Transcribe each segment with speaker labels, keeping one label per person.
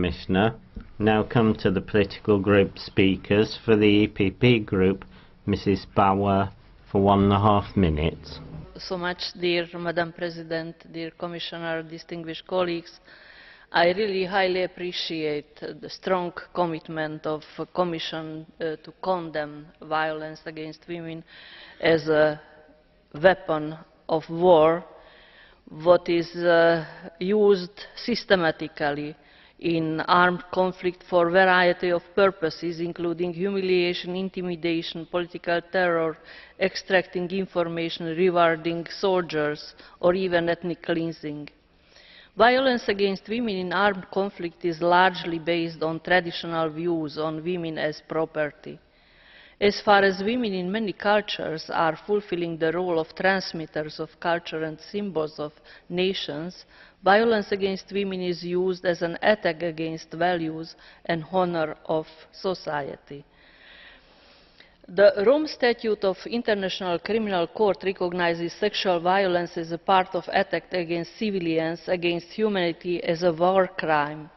Speaker 1: Commissioner. Now come to the political group speakers. For the EPP group, Mrs. Bauer for 1.5 minutes.
Speaker 2: So much, dear Madam President, dear Commissioner, distinguished colleagues. I really highly appreciate the strong commitment of the Commission to condemn violence against women as a weapon of war, what is used systematically in armed conflict for a variety of purposes, including humiliation, intimidation, political terror, extracting information, rewarding soldiers, or even ethnic cleansing. Violence against women in armed conflict is largely based on traditional views on women as property. As far as women in many cultures are fulfilling the role of transmitters of culture and symbols of nations, violence against women is used as an attack against values and honor of society. The Rome Statute of International Criminal Court recognizes sexual violence as a part of attack against civilians, against humanity, as a war crime.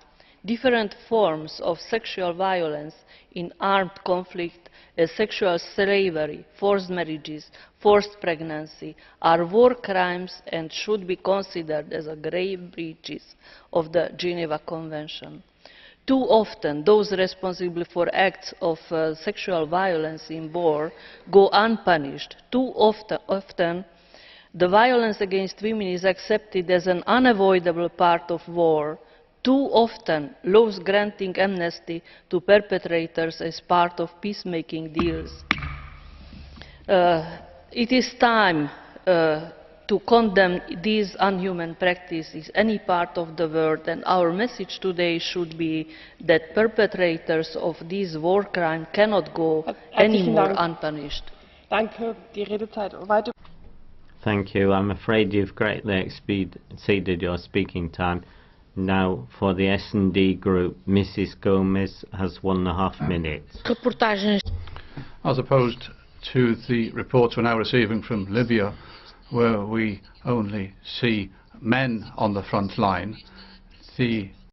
Speaker 2: Different forms of sexual violence in armed conflict, as sexual slavery, forced marriages, forced pregnancy, are war crimes and should be considered as grave breaches of the Geneva Convention. Too often, those responsible for acts of sexual violence in war go unpunished. Too often, the violence against women is accepted as an unavoidable part of war. Too often, laws granting amnesty to perpetrators as part of peacemaking deals. It is time to condemn these inhuman practices in any part of the world, and our message today should be that perpetrators of these war crimes cannot go any more unpunished.
Speaker 1: Thank you. I'm afraid you've greatly exceeded your speaking time. Now, for the S&D group, Mrs. Gomez has 1.5 minutes.
Speaker 3: As opposed to the reports we're now receiving from Libya, where we only see men on the front line, the